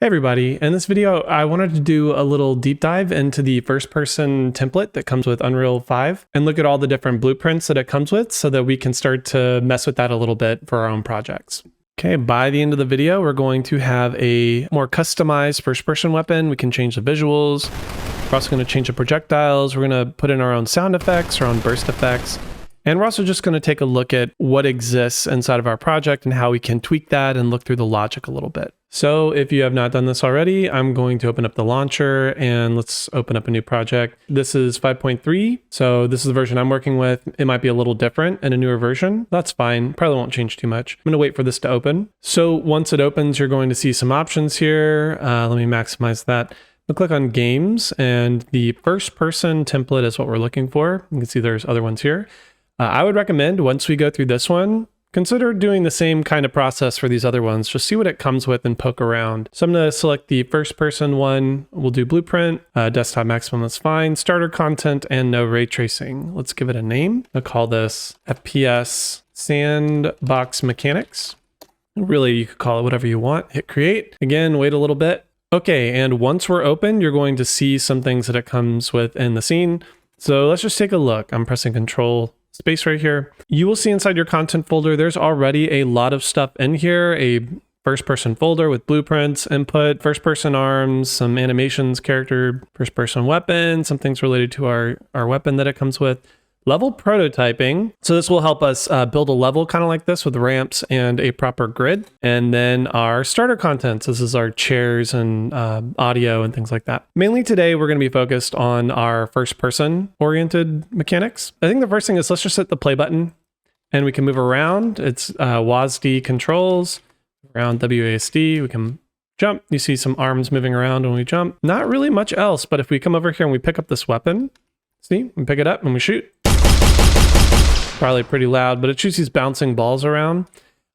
Hey everybody, in this video I wanted to do a little deep dive into the first person template that comes with Unreal 5 and look at all the different blueprints that it comes with so that we can start to mess with that a little bit for our own projects. Okay, by the end of the video we're going to have a more customized first person weapon. We can change the visuals. We're also going to change the projectiles. We're going to put in our own sound effects, our own burst effects. And we're also just going to take a look at what exists inside of our project and how we can tweak that and look through the logic a little bit. So if you have not done this already, I'm going to open up the launcher and let's open up a new project. This is 5.3. So this is the version I'm working with. It might be a little different in a newer version. That's fine. Probably won't change too much. I'm going to wait for this to open. So once it opens, you're going to see some options here. Let me maximize that. We'll click on games and the first person template is what we're looking for. You can see there's other ones here. I would recommend once we go through this one, consider doing the same kind of process for these other ones. Just see what it comes with and poke around. So I'm going to select the first person one. We'll do blueprint, desktop maximum, that's fine. Starter content and no ray tracing. Let's give it a name. I'll call this FPS Sandbox Mechanics. Really, you could call it whatever you want. Hit create. Again, wait a little bit. Okay, and once we're open, you're going to see some things that it comes with in the scene. So let's just take a look. I'm pressing Control space right here. You will see inside your content folder, there's already a lot of stuff in here, a first person folder with blueprints, input, first person arms, some animations, character, first person weapon, some things related to our weapon that it comes with. Level prototyping. So this will help us build a level kind of like this with ramps and a proper grid. And then our starter contents. This is our chairs and audio and things like that. Mainly today, we're going to be focused on our first person oriented mechanics. I think the first thing is let's just hit the play button and we can move around. It's WASD controls around WASD. We can jump. You see some arms moving around when we jump. Not really much else, but if we come over here and we pick up this weapon, see, we pick it up and we shoot. Probably pretty loud, but it shoots these bouncing balls around.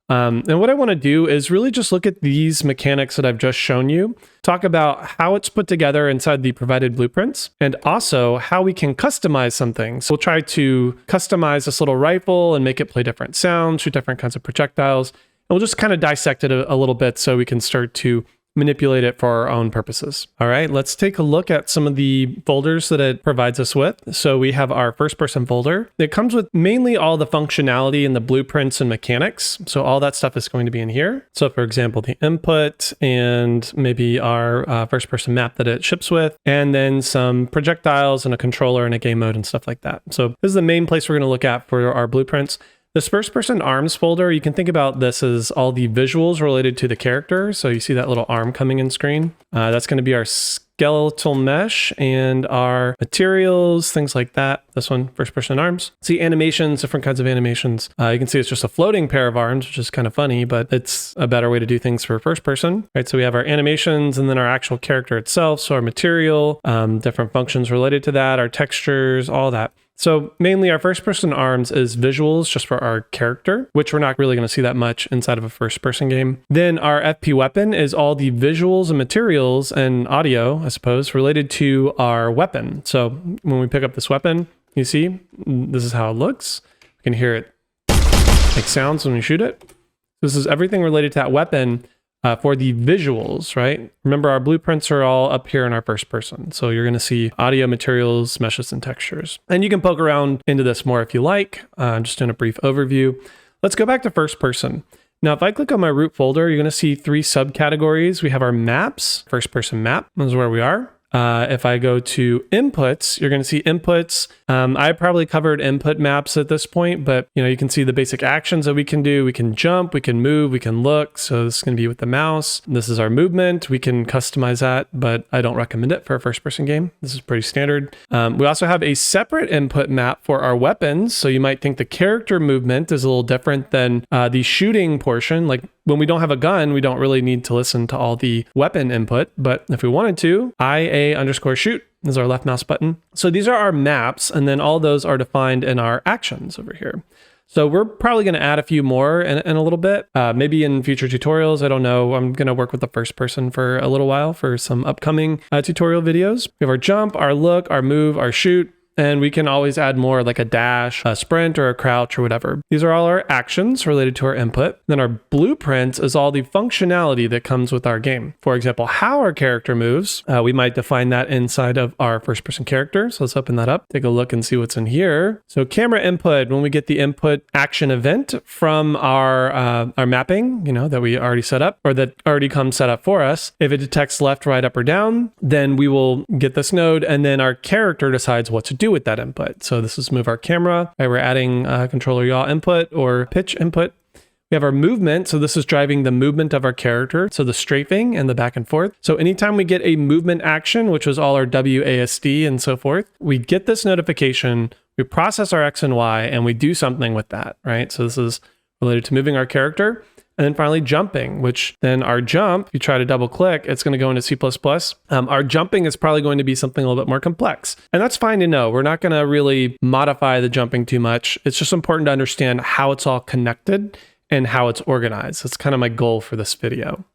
And what I want to do is really just look at these mechanics that I've just shown you, talk about how it's put together inside the provided blueprints, and also how we can customize some things. So we'll try to customize this little rifle and make it play different sounds, shoot different kinds of projectiles. And we'll just kind of dissect it a little bit so we can start to manipulate it for our own purposes. All right, let's take a look at some of the folders that it provides us with. So we have our first person folder. It comes with mainly all the functionality and the blueprints and mechanics. So all that stuff is going to be in here. So for example, the input and maybe our first person map that it ships with, and then some projectiles and a controller and a game mode and stuff like that. So this is the main place we're going to look at for our blueprints. This first person arms folder, you can think about this as all the visuals related to the character. So you see that little arm coming in screen. That's going to be our skeletal mesh and our materials, things like that. This one, first person arms. See animations, different kinds of animations. You can see it's just a floating pair of arms, which is kind of funny, but it's a better way to do things for first person. Right, so we have our animations and then our actual character itself. So our material, different functions related to that, our textures, all that. So mainly our first person arms is visuals just for our character, which we're not really going to see that much inside of a first person game. Then our FP weapon is all the visuals and materials and audio, I suppose, related to our weapon. So when we pick up this weapon, you see, this is how it looks. We can hear it make sounds when we shoot it. This is everything related to that weapon. For the visuals, right? Remember, our blueprints are all up here in our first person. So you're going to see audio, materials, meshes, and textures. And you can poke around into this more if you like. I'm just doing a brief overview. Let's go back to first person. Now, if I click on my root folder, you're going to see three subcategories. We have our maps, first person map. This is where we are. If I go to inputs, you're going to see inputs. I probably covered input maps at this point, but you can see the basic actions that we can do. We can jump, we can move, we can look. So this is going to be with the mouse. This is our movement. We can customize that, but I don't recommend it for a first person game. This is pretty standard. We also have a separate input map for our weapons. So you might think the character movement is a little different than the shooting portion. Like when we don't have a gun, we don't really need to listen to all the weapon input, but if we wanted to, IA_shoot is our left mouse button. So these are our maps, and then all those are defined in our actions over here. So we're probably going to add a few more in a little bit, maybe in future tutorials. I don't know. I'm going to work with the first person for a little while for some upcoming tutorial videos. We have our jump, our look, our move, our shoot. And we can always add more like a dash, a sprint, or a crouch, or whatever. These are all our actions related to our input. Then our blueprints is all the functionality that comes with our game. For example, how our character moves, we might define that inside of our first person character. So let's open that up, take a look and see what's in here. So camera input, when we get the input action event from our mapping, that we already set up, or that already comes set up for us, if it detects left, right, up, or down, then we will get this node, and then our character decides what to do with that input. So this is move our camera. Right, we're adding controller yaw input or pitch input. We have our movement. So this is driving the movement of our character. So the strafing and the back and forth. So anytime we get a movement action, which was all our WASD and so forth, we get this notification, we process our X and Y, and we do something with that, right? So this is related to moving our character. And then finally jumping, which then our jump, if you try to double click, it's going to go into C++. Our jumping is probably going to be something a little bit more complex. And that's fine to know. We're not going to really modify the jumping too much. It's just important to understand how it's all connected and how it's organized. That's kind of my goal for this video.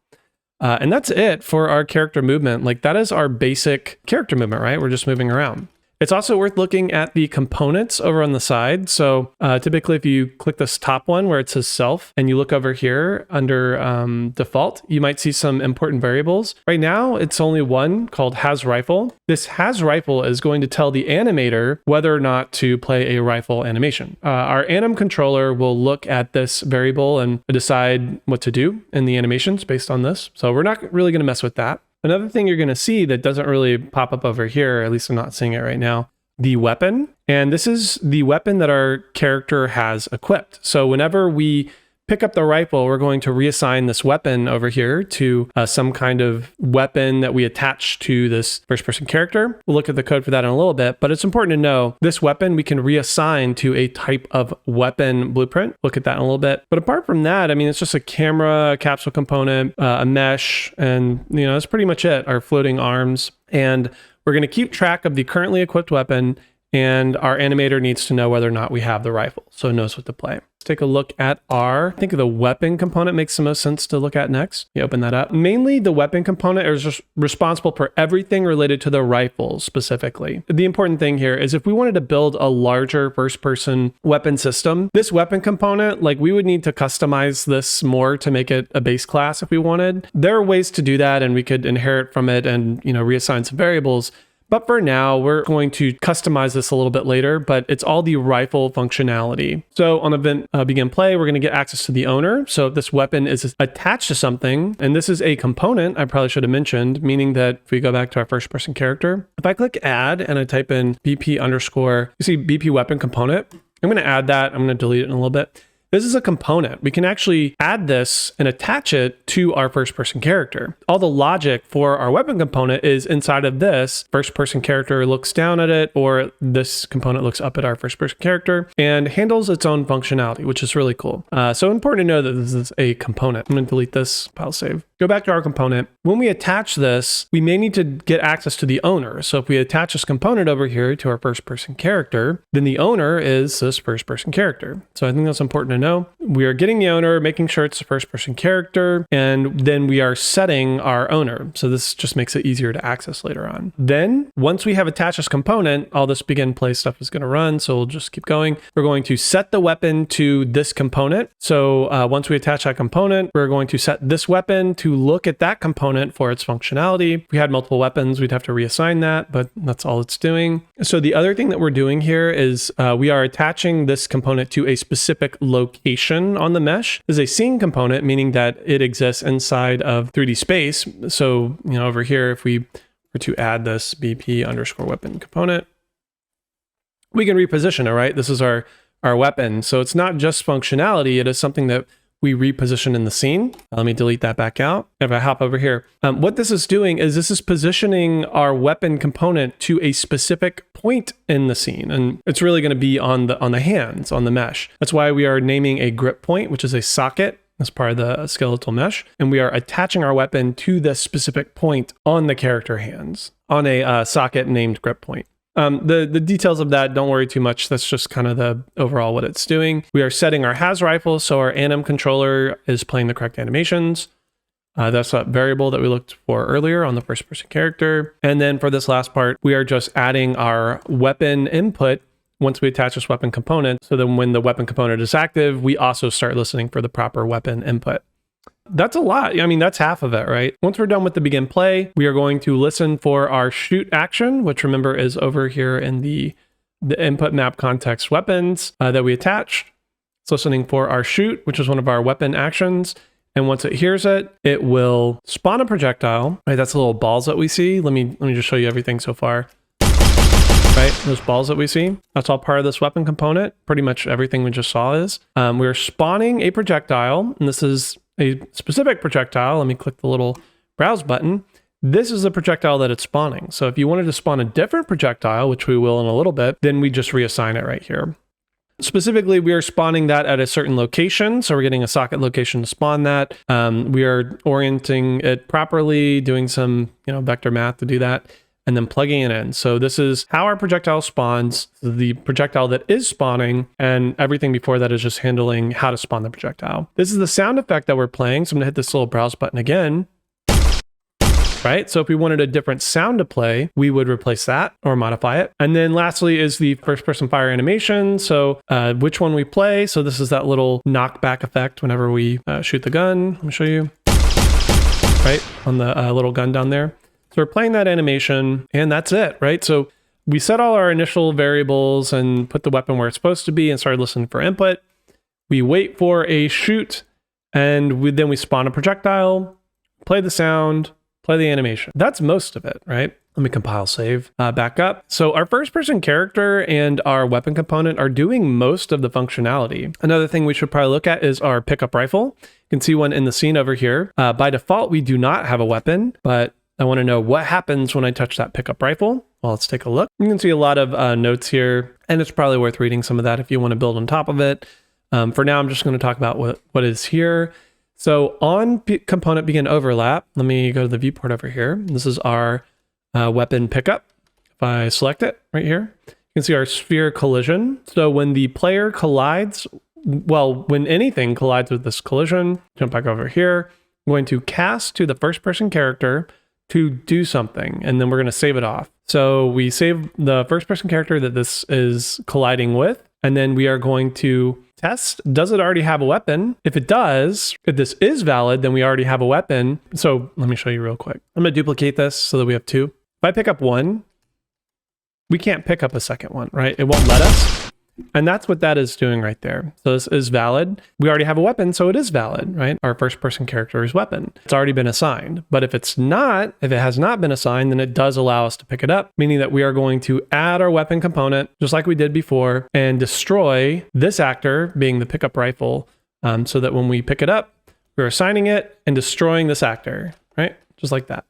And that's it for our character movement. Like that is our basic character movement, right? We're just moving around. It's also worth looking at the components over on the side. So typically if you click this top one where it says self and you look over here under default, you might see some important variables. Right now, it's only one called has rifle. This has rifle is going to tell the animator whether or not to play a rifle animation. Our anim controller will look at this variable and decide what to do in the animations based on this. So we're not really going to mess with that. Another thing you're going to see that doesn't really pop up over here, at least I'm not seeing it right now, the weapon. And this is the weapon that our character has equipped. So whenever we pick up the rifle, we're going to reassign this weapon over here to some kind of weapon that we attach to this first person character. We'll look at the code for that in a little bit, but it's important to know this weapon we can reassign to a type of weapon blueprint. Look at that in a little bit. But apart from that, I mean, it's just a camera, a capsule component, a mesh, and that's pretty much it, our floating arms. And we're going to keep track of the currently equipped weapon, and our animator needs to know whether or not we have the rifle, so it knows what to play. Let's take a look at I think the weapon component makes the most sense to look at next. You open that up. Mainly the weapon component is just responsible for everything related to the rifles specifically. The important thing here is if we wanted to build a larger first-person weapon system, this weapon component, like we would need to customize this more to make it a base class if we wanted. There are ways to do that, and we could inherit from it and reassign some variables. But for now, we're going to customize this a little bit later, but it's all the rifle functionality. So on event begin play, we're going to get access to the owner. So if this weapon is attached to something, and this is a component, I probably should have mentioned, meaning that if we go back to our first person character, if I click add and I type in BP underscore, you see BP weapon component. I'm going to add that. I'm going to delete it in a little bit. This is a component. We can actually add this and attach it to our first person character. All the logic for our weapon component is inside of this. First person character looks down at it, or this component looks up at our first person character and handles its own functionality, which is really cool. So important to know that this is a component. I'm going to delete this, file save. Go back to our component. When we attach this, we may need to get access to the owner. So if we attach this component over here to our first person character, then the owner is this first person character. So I think that's important to know. We are getting the owner, making sure it's a first person character, and then we are setting our owner. So this just makes it easier to access later on. Then once we have attached this component, all this begin play stuff is going to run. So we'll just keep going. We're going to set the weapon to this component. So once we attach that component, we're going to set this weapon to look at that component for its functionality. If we had multiple weapons, we'd have to reassign that, but that's all it's doing. So the other thing that we're doing here is we are attaching this component to a specific location on the mesh. This is a scene component, meaning that it exists inside of 3D space. So, over here, if we were to add this BP underscore weapon component, we can reposition it, right? This is our weapon. So it's not just functionality, it is something that we reposition in the scene. Let me delete that back out. If I hop over here, what this is doing is this is positioning our weapon component to a specific point in the scene. And it's really going to be on the hands, on the mesh. That's why we are naming a grip point, which is a socket as part of the skeletal mesh. And we are attaching our weapon to this specific point on the character hands on a socket named grip point. The details of that, don't worry too much. That's just kind of the overall what it's doing. We are setting our has rifle, so our anim controller is playing the correct animations. That's that variable that we looked for earlier on the first person character. And then for this last part, we are just adding our weapon input once we attach this weapon component. So then when the weapon component is active, we also start listening for the proper weapon input. That's a lot. I mean, that's half of it, right? Once we're done with the begin play, we are going to listen for our shoot action, which remember is over here in the input map context weapons that we attached. It's listening for our shoot, which is one of our weapon actions. And once it hears it, it will spawn a projectile. Right, that's the little balls that we see. Let me just show you everything so far. Right, those balls that we see, that's all part of this weapon component. Pretty much everything we just saw is. We're spawning a projectile, and this is a specific projectile. Let me click the little browse button. This is the projectile that it's spawning. So if you wanted to spawn a different projectile, which we will in a little bit, then we just reassign it right here. Specifically, we are spawning that at a certain location. So we're getting a socket location to spawn that. We are orienting it properly, doing some vector math to do that, and then plugging it in. So this is how our projectile spawns, the projectile that is spawning, and everything before that is just handling how to spawn the projectile. This is the sound effect that we're playing. So I'm gonna hit this little browse button again. Right? So if we wanted a different sound to play, we would replace that or modify it. And then lastly is the first person fire animation. So which one we play. So this is that little knockback effect whenever we shoot the gun. Let me show you. Right? On the little gun down there. So we're playing that animation and that's it, right? So we set all our initial variables and put the weapon where it's supposed to be and started listening for input. We wait for a shoot and then we spawn a projectile, play the sound, play the animation. That's most of it, right? Let me compile save, back up. So our first person character and our weapon component are doing most of the functionality. Another thing we should probably look at is our pickup rifle. You can see one in the scene over here. By default, we do not have a weapon, but I want to know what happens when I touch that pickup rifle. Well, let's take a look. You can see a lot of notes here, and it's probably worth reading some of that if you want to build on top of it. For now, I'm just going to talk about what is here. So on component begin overlap, let me go to the viewport over here. This is our weapon pickup. If I select it right here, you can see our sphere collision. So when the player collides, well, when anything collides with this collision, jump back over here, I'm going to cast to the first person character to do something, and then we're going to save it off. So we save the first person character that this is colliding with, and then we are going to test, does it already have a weapon? If it does, if this is valid, then we already have a weapon. So let me show you real quick. I'm going to duplicate this so that we have two. If I pick up one, we can't pick up a second one, right? It won't let us. And that's what that is doing right there. So this is valid. We already have a weapon, so it is valid, right? Our first person character's weapon. It's already been assigned. But if it's not, if it has not been assigned, then it does allow us to pick it up, meaning that we are going to add our weapon component, just like we did before, and destroy this actor, being the pickup rifle, so that when we pick it up, we're assigning it and destroying this actor, right? Just like that.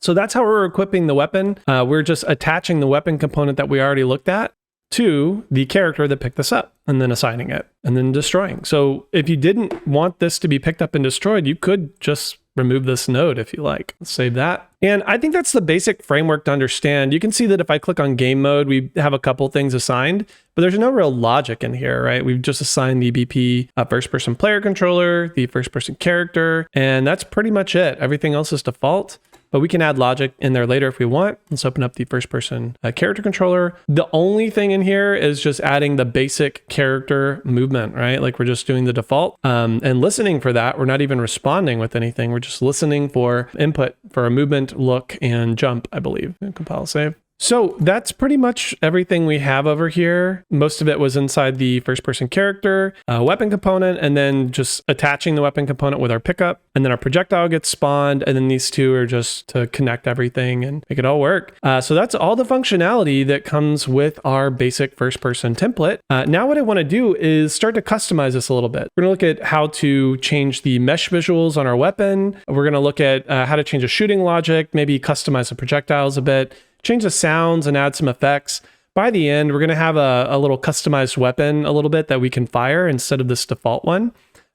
So that's how we're equipping the weapon. We're just attaching the weapon component that we already looked at to the character that picked this up and then assigning it and then destroying. So if you didn't want this to be picked up and destroyed, you could just remove this node if you like. Let's save that. And I think that's the basic framework to understand. You can see that if I click on game mode, we have a couple things assigned, but there's no real logic in here, right? We've just assigned the BP first person player controller, the first person character, and that's pretty much it. Everything else is default. But we can add logic in there later if we want. Let's open up the first person character controller. The only thing in here is just adding the basic character movement, right? Like we're just doing the default and listening for that. We're not even responding with anything. We're just listening for input for a movement, look, and jump, I believe. And compile save. So that's pretty much everything we have over here. Most of it was inside the first person character, weapon component, and then just attaching the weapon component with our pickup. And then our projectile gets spawned. And then these two are just to connect everything and make it all work. So that's all the functionality that comes with our basic first person template. Now what I want to do is start to customize this a little bit. We're going to look at how to change the mesh visuals on our weapon. We're going to look at how to change the shooting logic, maybe customize the projectiles a bit, change the sounds and add some effects. By the end, we're going to have a little customized weapon a little bit that we can fire instead of this default one.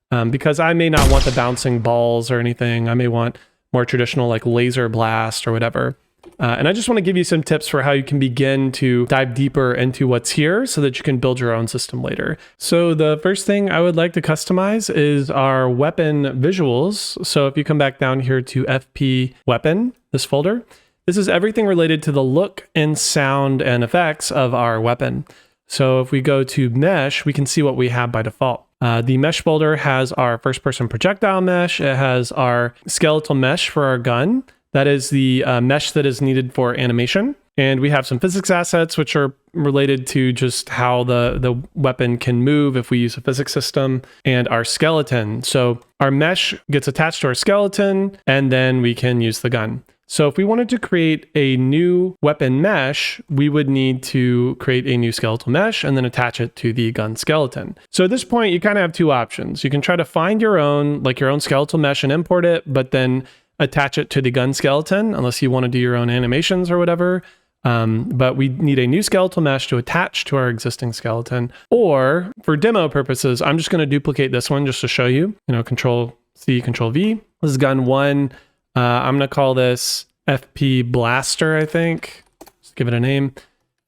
Because I may not want the bouncing balls or anything. I may want more traditional like laser blast or whatever. And I just want to give you some tips for how you can begin to dive deeper into what's here so that you can build your own system later. So the first thing I would like to customize is our weapon visuals. So if you come back down here to FP weapon, this folder, this is everything related to the look and sound and effects of our weapon. So if we go to mesh, we can see what we have by default. The mesh folder has our first person projectile mesh. It has our skeletal mesh for our gun. That is the mesh that is needed for animation. And we have some physics assets, which are related to just how the weapon can move if we use a physics system, and our skeleton. So our mesh gets attached to our skeleton, and then we can use the gun. So if we wanted to create a new weapon mesh, we would need to create a new skeletal mesh and then attach it to the gun skeleton. So at this point, you kind of have two options. You can try to find your own skeletal mesh and import it, but then attach it to the gun skeleton, unless you want to do your own animations or whatever. But we need a new skeletal mesh to attach to our existing skeleton. Or for demo purposes, I'm just going to duplicate this one just to show you, Control C, Control V. This is gun 1. I'm going to call this FP Blaster, I think. Just give it a name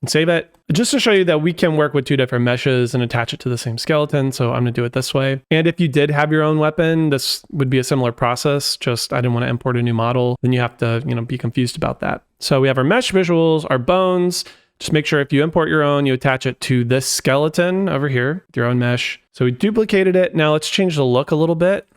and save it. Just to show you that we can work with two different meshes and attach it to the same skeleton. So I'm going to do it this way. And if you did have your own weapon, this would be a similar process. Just I didn't want to import a new model. Then you have to, be confused about that. So we have our mesh visuals, our bones. Just make sure if you import your own, you attach it to this skeleton over here, your own mesh. So we duplicated it. Now let's change the look a little bit.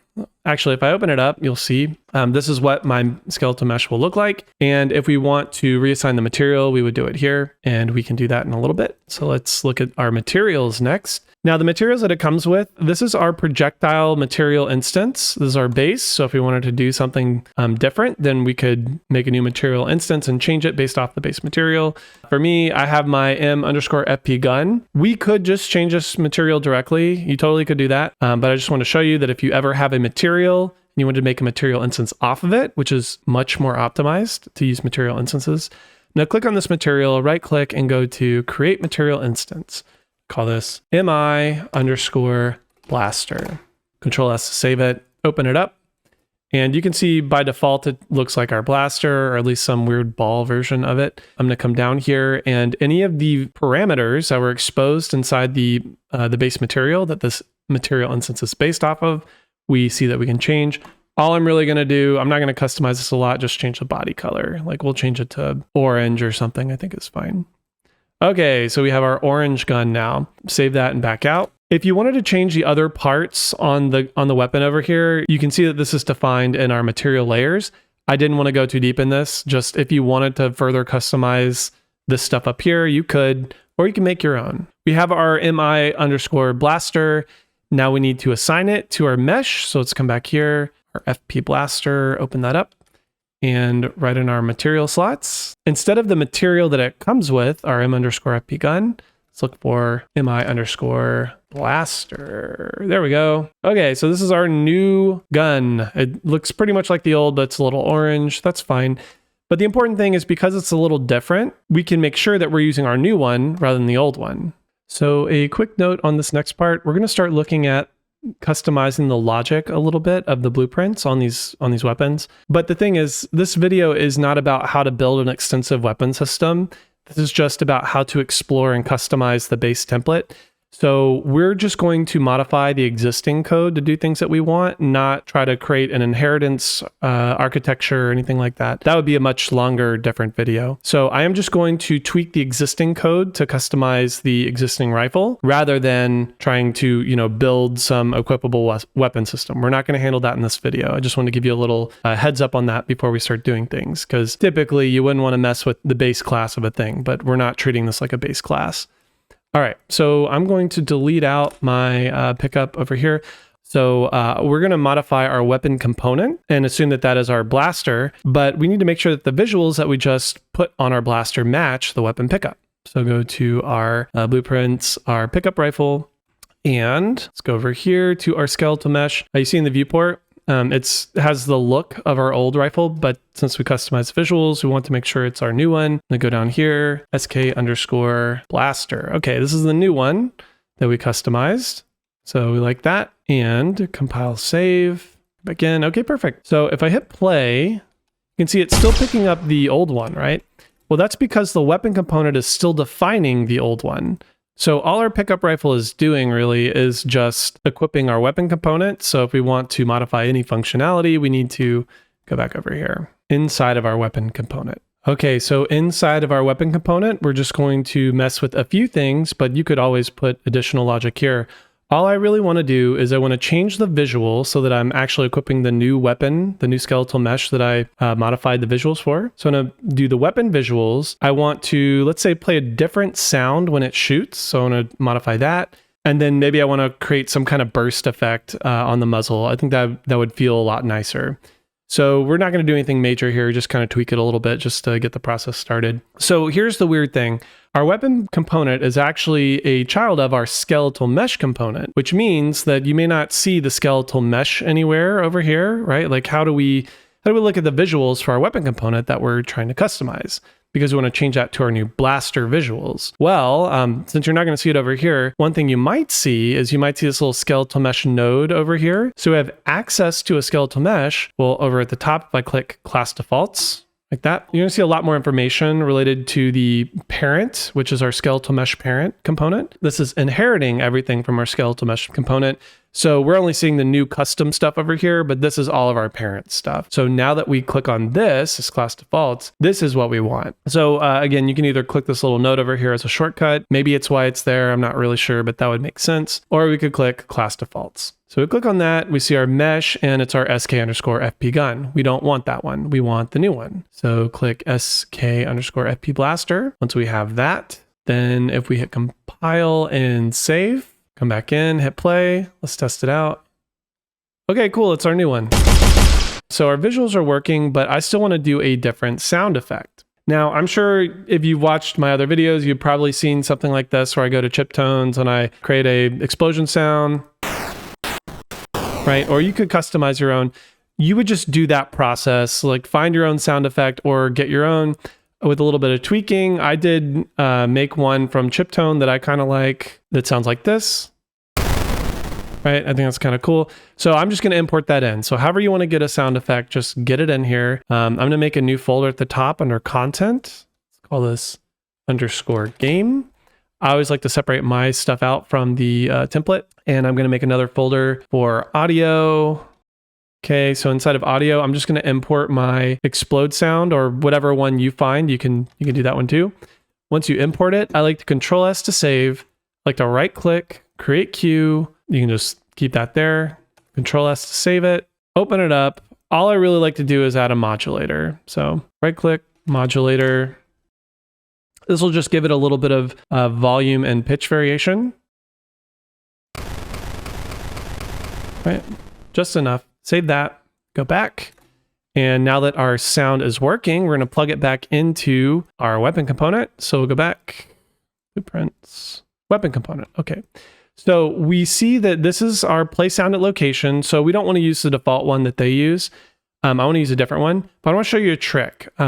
Actually, if I open it up, you'll see this is what my skeletal mesh will look like. And if we want to reassign the material, we would do it here, and we can do that in a little bit. So let's look at our materials next. Now the materials that it comes with, this is our projectile material instance. This is our base. So if we wanted to do something different, then we could make a new material instance and change it based off the base material. For me, I have my M_FP gun. We could just change this material directly. You totally could do that. But I just want to show you that if you ever have a material and you want to make a material instance off of it, which is much more optimized to use material instances. Now click on this material, right click and go to create material instance. Call this mi_blaster. Control S to save it, open it up. And you can see by default, it looks like our blaster, or at least some weird ball version of it. I'm gonna come down here, and any of the parameters that were exposed inside the base material that this material instance is based off of, we see that we can change. All I'm really gonna do, I'm not gonna customize this a lot, just change the body color. Like we'll change it to orange or something, I think is fine. Okay, so we have our orange gun now. Save that and back out. If you wanted to change the other parts on the weapon over here, you can see that this is defined in our material layers. I didn't want to go too deep in this. Just if you wanted to further customize this stuff up here, you could, or you can make your own. We have our mi_blaster. Now we need to assign it to our mesh. So let's come back here, our FP blaster, open that up. And right in our material slots, instead of the material that it comes with, our M_FP gun, let's look for mi_blaster. There we go. Okay, so this is our new gun. It looks pretty much like the old, but it's a little orange. That's fine. But the important thing is because it's a little different, we can make sure that we're using our new one rather than the old one. So a quick note on this next part, we're going to start looking at customizing the logic a little bit of the blueprints on these weapons. But the thing is, this video is not about how to build an extensive weapon system. This is just about how to explore and customize the base template. So we're just going to modify the existing code to do things that we want, not try to create an inheritance architecture or anything like that. That would be a much longer, different video. So I am just going to tweak the existing code to customize the existing rifle rather than trying to, build some equipable weapon system. We're not going to handle that in this video. I just want to give you a little heads up on that before we start doing things, because typically you wouldn't want to mess with the base class of a thing, but we're not treating this like a base class. All right, so I'm going to delete out my pickup over here. So we're going to modify our weapon component and assume that that is our blaster, but we need to make sure that the visuals that we just put on our blaster match the weapon pickup. So go to our blueprints, our pickup rifle, and let's go over here to our skeletal mesh. You see in the viewport, it has the look of our old rifle, but since we customize visuals, we want to make sure it's our new one. I'm gonna go down here, sk_blaster. Okay, this is the new one that we customized. So we like that, and compile save, back in. Okay, perfect. So if I hit play, you can see it's still picking up the old one, right? Well, that's because the weapon component is still defining the old one. So all our pickup rifle is doing really is just equipping our weapon component. So if we want to modify any functionality, we need to go back over here inside of our weapon component. Okay, so inside of our weapon component, we're just going to mess with a few things, but you could always put additional logic here. All I really want to do is I want to change the visual so that I'm actually equipping the new weapon, the new skeletal mesh that I modified the visuals for. So I'm going to do the weapon visuals. I want to, let's say, play a different sound when it shoots. So I'm going to modify that. And then maybe I want to create some kind of burst effect on the muzzle. I think that would feel a lot nicer. So we're not going to do anything major here, just kind of tweak it a little bit just to get the process started. So here's the weird thing. Our weapon component is actually a child of our skeletal mesh component, which means that you may not see the skeletal mesh anywhere over here, right? Like how do we look at the visuals for our weapon component that we're trying to customize? Because we want to change that to our new blaster visuals. Well, since you're not going to see it over here, one thing you might see is you might see this little skeletal mesh node over here. So we have access to a skeletal mesh. Well, over at the top, if I click class defaults, like that, you're going to see a lot more information related to the parent, which is our skeletal mesh parent component. This is inheriting everything from our skeletal mesh component. So we're only seeing the new custom stuff over here, but this is all of our parent stuff. So now that we click on this class defaults, this is what we want. So again, you can either click this little node over here as a shortcut. Maybe it's why it's there. I'm not really sure, but that would make sense. Or we could click class defaults. So we click on that, we see our mesh and it's our sk_fp gun. We don't want that one. We want the new one. So click sk_fp blaster. Once we have that, then if we hit compile and save, come back in, hit play. Let's test it out. Okay, cool. It's our new one. So our visuals are working, but I still want to do a different sound effect. Now, I'm sure if you've watched my other videos, you've probably seen something like this where I go to chip tones and I create a explosion sound, right? Or you could customize your own. You would just do that process, like find your own sound effect or get your own with a little bit of tweaking. I did make one from chiptone that I kind of like that sounds like this, right? I think that's kind of cool. So I'm just going to import that in. So however you want to get a sound effect, just get it in here. I'm going to make a new folder at the top under content. Let's call this _game. I always like to separate my stuff out from the template, and I'm going to make another folder for audio. Okay, so inside of audio, I'm just going to import my explode sound or whatever one you find. You can do that one too. Once you import it, I like to Control S to save. I like to right click, create queue. You can just keep that there. Control S to save it. Open it up. All I really like to do is add a modulator. So right click, modulator. This will just give it a little bit of volume and pitch variation. Right, just enough. Save that, go back. And now that our sound is working, we're going to plug it back into our weapon component. So we'll go back, blueprints, weapon component. Okay. So we see that this is our play sound at location. So we don't want to use the default one that they use. I want to use a different one, but I want to show you a trick. First,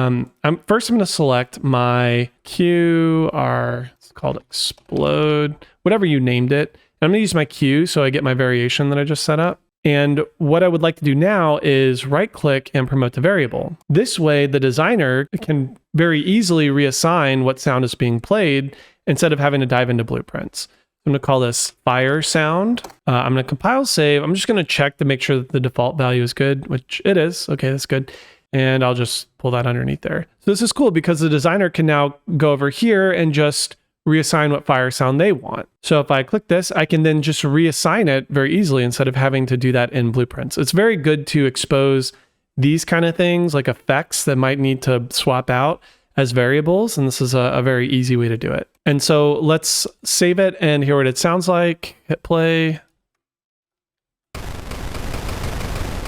I'm going to select my QR, it's called explode, whatever you named it. I'm going to use my Q so I get my variation that I just set up. And what I would like to do now is right click and promote the variable. This way, the designer can very easily reassign what sound is being played instead of having to dive into blueprints. I'm going to call this fire sound. I'm going to compile save. I'm just going to check to make sure that the default value is good, which it is. Okay, that's good. And I'll just pull that underneath there. So this is cool because the designer can now go over here and just reassign what fire sound they want. So if I click this, I can then just reassign it very easily instead of having to do that in blueprints. It's very good to expose these kind of things like effects that might need to swap out as variables. And this is a very easy way to do it. And so let's save it and hear what it sounds like. Hit play.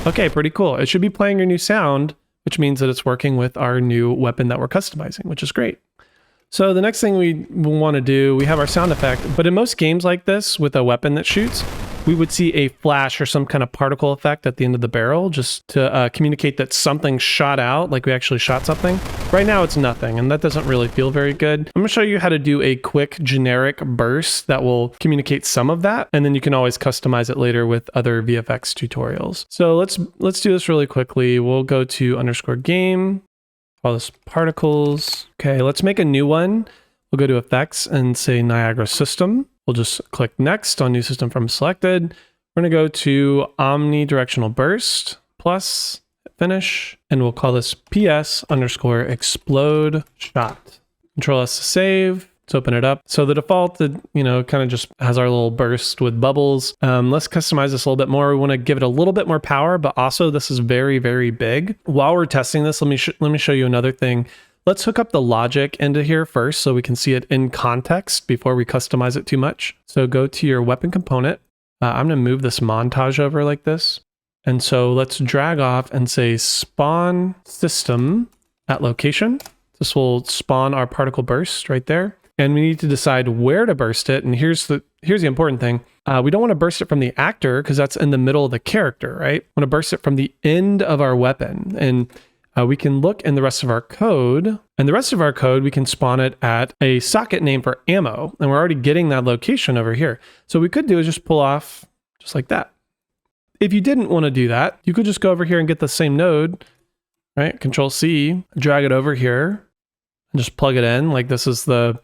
Okay, pretty cool. It should be playing your new sound, which means that it's working with our new weapon that we're customizing, which is great. So the next thing we want to do, we have our sound effect, but in most games like this with a weapon that shoots, we would see a flash or some kind of particle effect at the end of the barrel just to communicate that something shot out, like we actually shot something. Right now it's nothing, and that doesn't really feel very good. I'm gonna show you how to do a quick generic burst that will communicate some of that, and then you can always customize it later with other VFX tutorials. So let's do this really quickly. We'll go to _game, call this particles. Okay, let's make a new one. We'll go to effects and say Niagara system. We'll just click next on new system from selected. We're gonna go to omnidirectional burst plus finish, and we'll call this PS_explode shot. Control S to save. Let's open it up. So the default, kind of just has our little burst with bubbles. Let's customize this a little bit more. We want to give it a little bit more power, but also this is very, very big. While we're testing this, let me show you another thing. Let's hook up the logic into here first so we can see it in context before we customize it too much. So go to your weapon component. I'm going to move this montage over like this. And so let's drag off and say spawn system at location. This will spawn our particle burst right there. And we need to decide where to burst it. And here's the important thing. We don't want to burst it from the actor because that's in the middle of the character, right? We want to burst it from the end of our weapon. And we can look in the rest of our code, and the rest of our code, we can spawn it at a socket name for ammo. And we're already getting that location over here. So what we could do is just pull off just like that. If you didn't want to do that, you could just go over here and get the same node, right? Control C, drag it over here, and just plug it in. Like this is the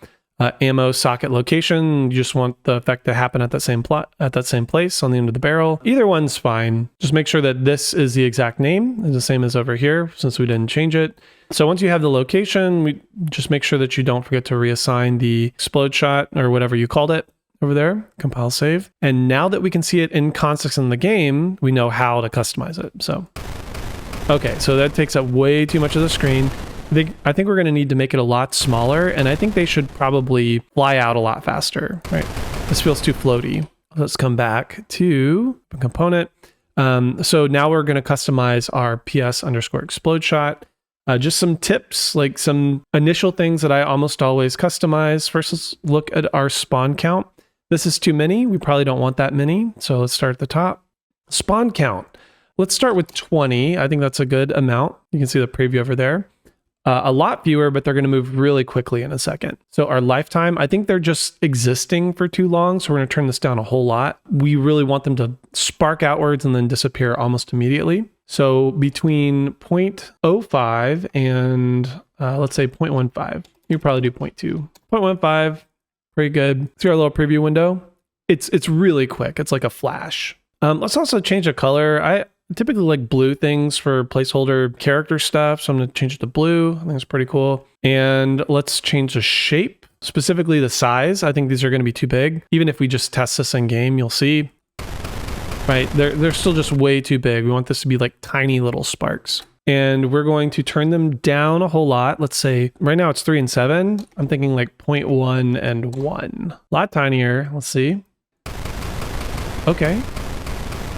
ammo socket location. You just want the effect to happen at that same place on the end of the barrel. Either one's fine. Just make sure that this is the exact name, is the same as over here, since we didn't change it. So once you have the location, we just make sure that you don't forget to reassign the explode shot or whatever you called it over there. Compile, save. And now that we can see it in context in the game, we know how to customize it. So, okay, so that takes up way too much of the screen. I think we're going to need to make it a lot smaller, and I think they should probably fly out a lot faster, right? This feels too floaty. Let's come back to the component. So now we're going to customize our PS_explode shot. Just some tips, like some initial things that I almost always customize. First, let's look at our spawn count. This is too many. We probably don't want that many. So let's start at the top. Spawn count. Let's start with 20. I think that's a good amount. You can see the preview over there. A lot fewer, but they're going to move really quickly in a second. So our lifetime, I think they're just existing for too long. So we're going to turn this down a whole lot. We really want them to spark outwards and then disappear almost immediately. So between 0.05 and let's say 0.15, you probably do 0.2. 0.15, pretty good. See our little preview window? It's really quick. It's like a flash. Let's also change the color. I typically like blue things for placeholder character stuff. So I'm going to change it to blue. I think it's pretty cool. And let's change the shape, specifically the size. I think these are going to be too big. Even if we just test this in game, you'll see, right? They're still just way too big. We want this to be like tiny little sparks. And we're going to turn them down a whole lot. Let's say right now it's 3 and 7. I'm thinking like 0.1 and 1. A lot tinier. Let's see. Okay.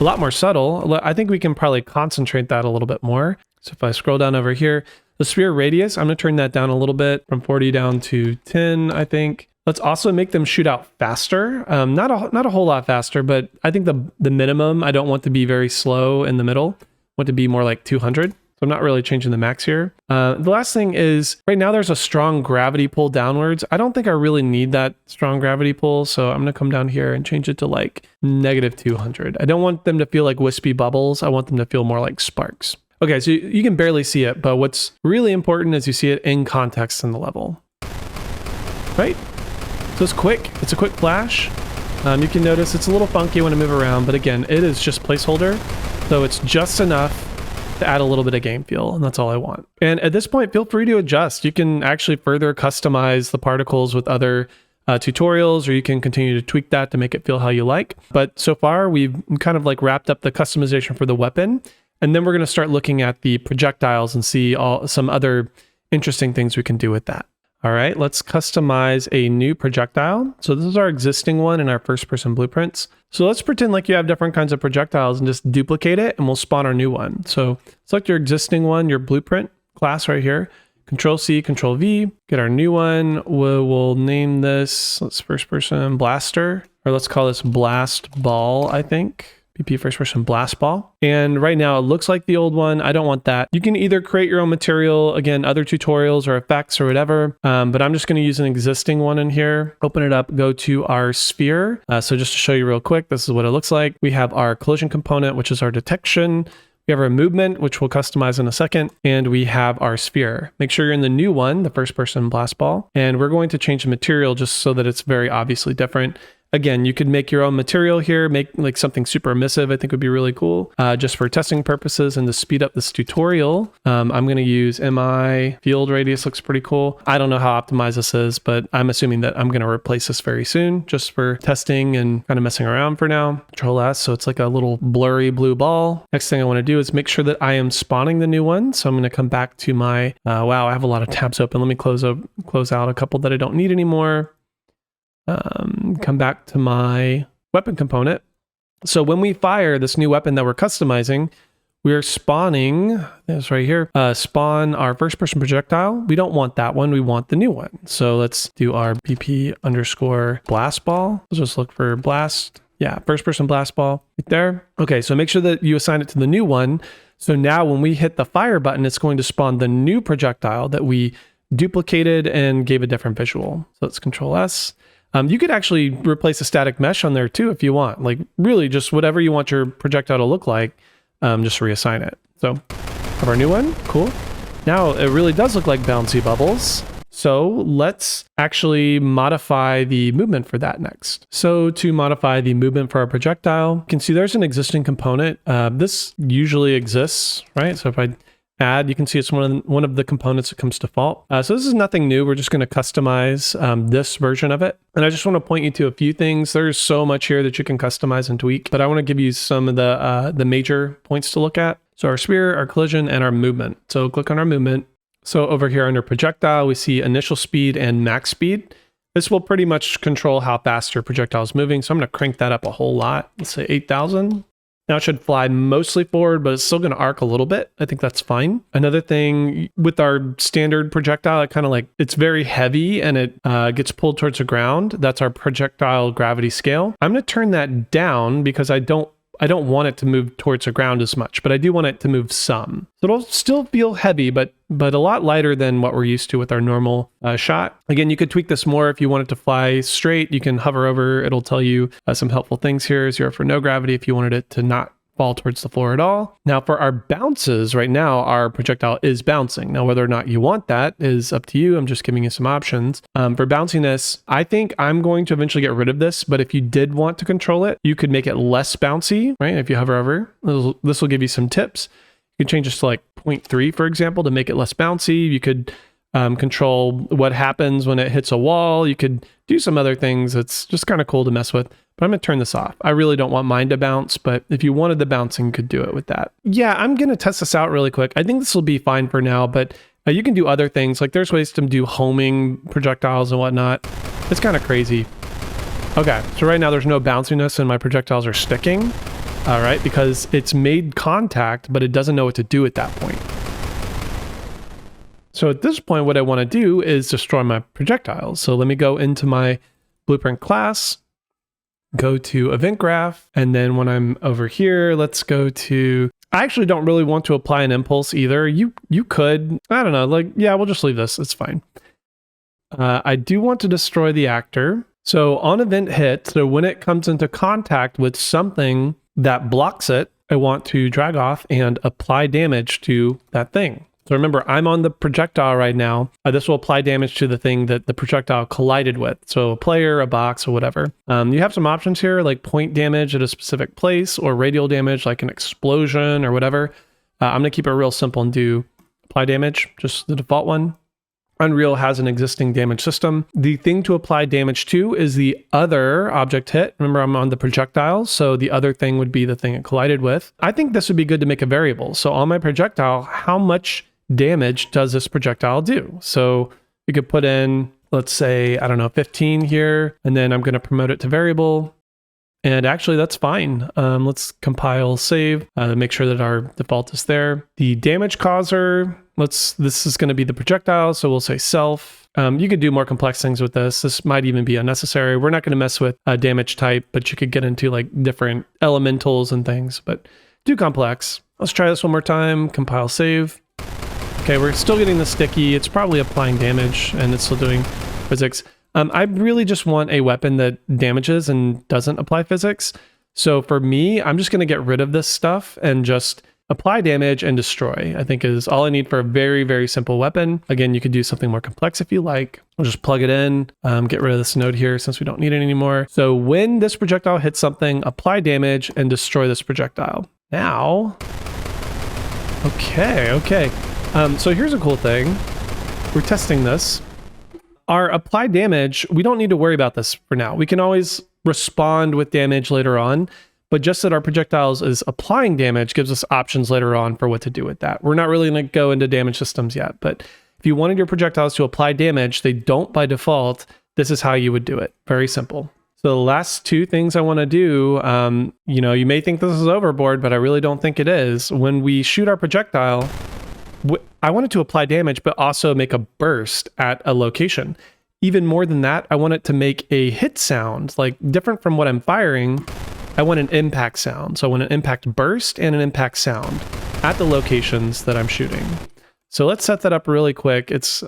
A lot more subtle. I think we can probably concentrate that a little bit more. So if I scroll down over here, the sphere radius, I'm going to turn that down a little bit from 40 down to 10, I think. Let's also make them shoot out faster. Not a whole lot faster, but I think the minimum, I don't want to be very slow in the middle. I want to be more like 200. So I'm not really changing the max here. The last thing is right now there's a strong gravity pull downwards. I don't think I really need that strong gravity pull. So I'm going to come down here and change it to like -200. I don't want them to feel like wispy bubbles. I want them to feel more like sparks. Okay, so you can barely see it, but what's really important is you see it in context in the level. Right? So it's quick. It's a quick flash. You can notice it's a little funky when I move around, but again, it is just placeholder. So it's just enough to add a little bit of game feel, and that's all I want. And at this point, feel free to adjust. You can actually further customize the particles with other tutorials, or you can continue to tweak that to make it feel how you like. But so far, we've kind of like wrapped up the customization for the weapon, and then we're going to start looking at the projectiles and see some other interesting things we can do with that. All right, let's customize a new projectile. So this is our existing one in our first-person blueprints. So let's pretend like you have different kinds of projectiles and just duplicate it, and we'll spawn our new one. So select your existing one, your blueprint class right here. Control C, Control V, get our new one. We'll name this, let's first person blaster, or let's call this blast ball, I think. BP first person blast ball. And right now it looks like the old one. I don't want that. You can either create your own material, again, other tutorials or effects or whatever, but I'm just going to use an existing one in here. Open it up, go to our sphere. So just to show you real quick, this is what it looks like. We have our collision component, which is our detection. We have our movement, which we'll customize in a second, and we have our sphere. Make sure you're in the new one, the first person blast ball, and we're going to change the material just so that it's very obviously different. Again, you could make your own material here, make like something super emissive, I think would be really cool. Just for testing purposes and to speed up this tutorial, I'm going to use MI field radius, looks pretty cool. I don't know how optimized this is, but I'm assuming that I'm going to replace this very soon just for testing and kind of messing around for now. Control S, so it's like a little blurry blue ball. Next thing I want to do is make sure that I am spawning the new one. So I'm going to come back to my, wow, I have a lot of tabs open. Let me close out a couple that I don't need anymore. Come back to my weapon component. So when we fire this new weapon that we're customizing, we're spawning this right here, spawn our first person projectile. We don't want that one. We want the new one. So let's do our BP underscore blast ball. Let's just look for blast. Yeah, first person blast ball right there. Okay, so make sure that you assign it to the new one. So now when we hit the fire button, it's going to spawn the new projectile that we duplicated and gave a different visual. So let's Control S. You could actually replace a static mesh on there too if you want. Like really just whatever you want your projectile to look like, just reassign it. So have our new one, cool. Now it really does look like bouncy bubbles. So let's actually modify the movement for that next. So to modify the movement for our projectile, you can see there's an existing component. This usually exists, right? So if I add, you can see it's one of the components that comes default. So this is nothing new. We're just going to customize this version of it. And I just want to point you to a few things. There's so much here that you can customize and tweak, but I want to give you some of the major points to look at. So our sphere, our collision, and our movement. So click on our movement. So over here under projectile, we see initial speed and max speed. This will pretty much control how fast your projectile is moving. So I'm going to crank that up a whole lot. Let's say 8,000. Now it should fly mostly forward, but it's still going to arc a little bit. I think that's fine. Another thing with our standard projectile, it kind of like, it's very heavy and it gets pulled towards the ground. That's our projectile gravity scale. I'm going to turn that down because I don't want it to move towards the ground as much, but I do want it to move some. So it'll still feel heavy, but a lot lighter than what we're used to with our normal shot. Again, you could tweak this more if you want it to fly straight. You can hover over, it'll tell you some helpful things here. 0 for no gravity if you wanted it to not fall towards the floor at all. Now for our bounces, right now our projectile is bouncing. Now whether or not you want that is up to you. I'm just giving you some options. For bounciness, I think I'm going to eventually get rid of this, but if you did want to control it, you could make it less bouncy, right? If you hover over, this will give you some tips. You can change this to like 0.3, for example, to make it less bouncy. You could control what happens when it hits a wall. You could do some other things. It's just kind of cool to mess with, but I'm going to turn this off. I really don't want mine to bounce, but if you wanted the bouncing, you could do it with that. Yeah, I'm going to test this out really quick. I think this will be fine for now, but you can do other things. Like there's ways to do homing projectiles and whatnot. It's kind of crazy. Okay, so right now there's no bounciness and my projectiles are sticking. All right, because it's made contact, but it doesn't know what to do at that point. So at this point, what I want to do is destroy my projectiles. So let me go into my blueprint class, go to event graph, and then when I'm over here, let's go to, I actually don't really want to apply an impulse either. You could, I don't know, like, yeah, we'll just leave this, it's fine. I do want to destroy the actor. So on event hit, so when it comes into contact with something that blocks it, I want to drag off and apply damage to that thing. So remember, I'm on the projectile right now. This will apply damage to the thing that the projectile collided with. So a player, a box, or whatever. You have some options here, like point damage at a specific place, or radial damage, like an explosion or whatever. I'm going to keep it real simple and do apply damage, just the default one. Unreal has an existing damage system. The thing to apply damage to is the other object hit. Remember, I'm on the projectile, so the other thing would be the thing it collided with. I think this would be good to make a variable. So on my projectile, how much damage does this projectile do? So you could put in, let's say, I don't know, 15 here, and then I'm going to promote it to variable. And actually, that's fine. Let's compile, save, make sure that our default is there. The damage causer, this is going to be the projectile. So we'll say self. You could do more complex things with this. This might even be unnecessary. We're not going to mess with damage type, but you could get into like different elementals and things, but too complex. Let's try this one more time. Compile, save. Okay, we're still getting the sticky. It's probably applying damage and it's still doing physics. I really just want a weapon that damages and doesn't apply physics. So for me, I'm just going to get rid of this stuff and just apply damage and destroy, I think is all I need for a very, very simple weapon. Again, you could do something more complex if you like. We'll just plug it in, get rid of this node here since we don't need it anymore. So when this projectile hits something, apply damage and destroy this projectile. Now, okay. So here's a cool thing. We're testing this. Our apply damage, we don't need to worry about this for now. We can always respond with damage later on, but just that our projectiles is applying damage gives us options later on for what to do with that. We're not really going to go into damage systems yet, but if you wanted your projectiles to apply damage, they don't by default. This is how you would do it. Very simple. So the last two things I want to do, you may think this is overboard, but I really don't think it is. When we shoot our projectile, I want it to apply damage, but also make a burst at a location. Even more than that, I want it to make a hit sound, like different from what I'm firing. I want an impact sound. So I want an impact burst and an impact sound at the locations that I'm shooting. So let's set that up really quick. It's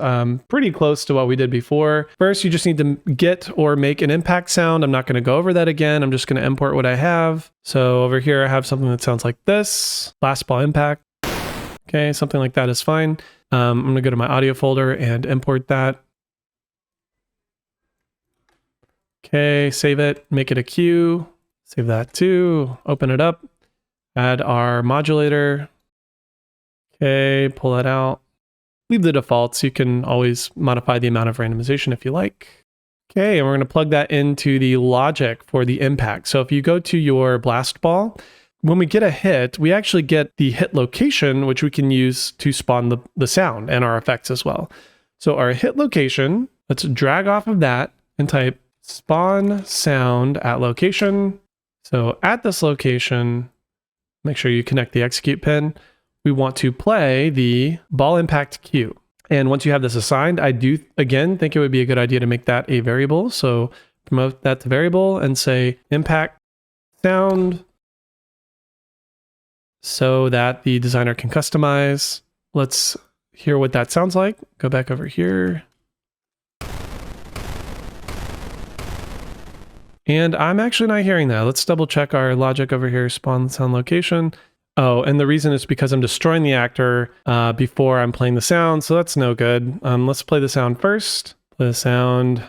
pretty close to what we did before. First, you just need to get or make an impact sound. I'm not going to go over that again. I'm just going to import what I have. So over here, I have something that sounds like this. Blast ball impact. Okay, something like that is fine. I'm going to go to my audio folder and import that. Okay, save it, make it a cue. Save that too. Open it up. Add our modulator. Okay, pull that out. Leave the defaults. You can always modify the amount of randomization if you like. Okay, and we're going to plug that into the logic for the impact. So if you go to your blast ball, when we get a hit, we actually get the hit location, which we can use to spawn the sound and our effects as well. So our hit location, let's drag off of that and type spawn sound at location. So at this location, make sure you connect the execute pin. We want to play the ball impact cue. And once you have this assigned, I do, again, think it would be a good idea to make that a variable. So promote that to variable and say impact sound, so that the designer can customize. Let's hear what that sounds like. Go back over here. And I'm actually not hearing that. Let's double check our logic over here, spawn sound location. Oh, and the reason is because I'm destroying the actor before I'm playing the sound, so that's no good. Let's play the sound first. Play the sound.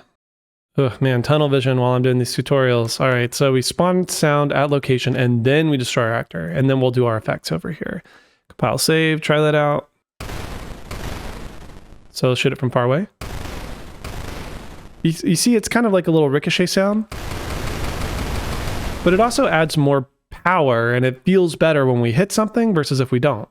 Oh man, tunnel vision while I'm doing these tutorials. All right, so we spawn sound at location and then we destroy our actor and then we'll do our effects over here. Compile, save, try that out. So let's shoot it from far away. You see, it's kind of like a little ricochet sound, but it also adds more power and it feels better when we hit something versus if we don't.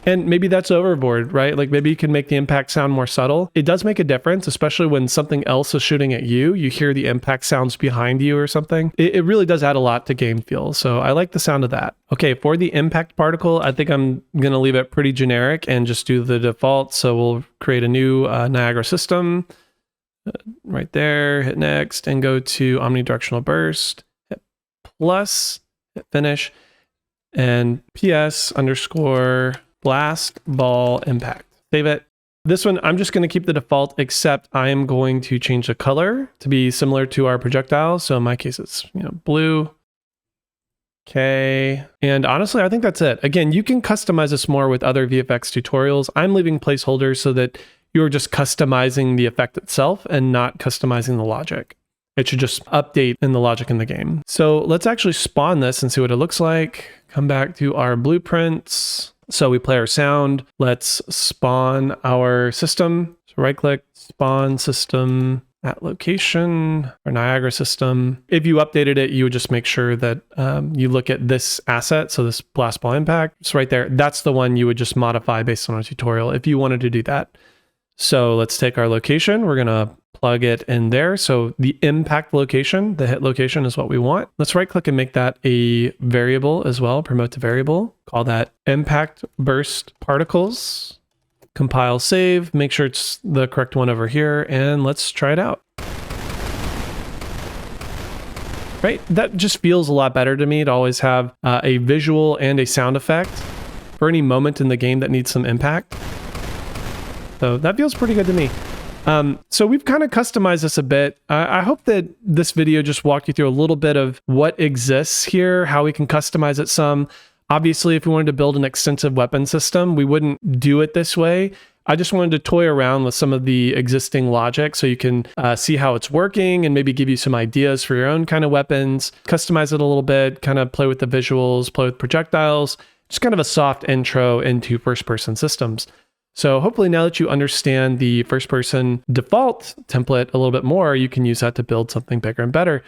And maybe that's overboard, right? Like maybe you can make the impact sound more subtle. It does make a difference, especially when something else is shooting at you. You hear the impact sounds behind you or something. It really does add a lot to game feel. So I like the sound of that. Okay, for the impact particle, I think I'm going to leave it pretty generic and just do the default. So we'll create a new Niagara system right there, hit next and go to omnidirectional burst, hit plus, hit finish, and PS underscore blast ball impact. Save it. This one, I'm just going to keep the default, except I am going to change the color to be similar to our projectile. So in my case, it's blue. Okay. And honestly, I think that's it. Again, you can customize this more with other VFX tutorials. I'm leaving placeholders so that you're just customizing the effect itself and not customizing the logic. It should just update in the logic in the game. So let's actually spawn this and see what it looks like. Come back to our blueprints. So we play our sound. Let's spawn our system. So right click, spawn system at location, or Niagara system. If you updated it, you would just make sure that you look at this asset. So this blast ball impact, it's right there. That's the one you would just modify based on a tutorial if you wanted to do that. So let's take our location. We're going to plug it in there. So the impact location, the hit location is what we want. Let's right click and make that a variable as well, promote to variable. Call that impact burst particles. Compile, save, make sure it's the correct one over here, and let's try it out. Right, that just feels a lot better to me to always have a visual and a sound effect for any moment in the game that needs some impact. So that feels pretty good to me. So we've kind of customized this a bit. I hope that this video just walked you through a little bit of what exists here, how we can customize it some. Obviously, if we wanted to build an extensive weapon system, we wouldn't do it this way. I just wanted to toy around with some of the existing logic so you can see how it's working and maybe give you some ideas for your own kind of weapons, customize it a little bit, kind of play with the visuals, play with projectiles, just kind of a soft intro into first-person systems. So hopefully now that you understand the first-person default template a little bit more, you can use that to build something bigger and better.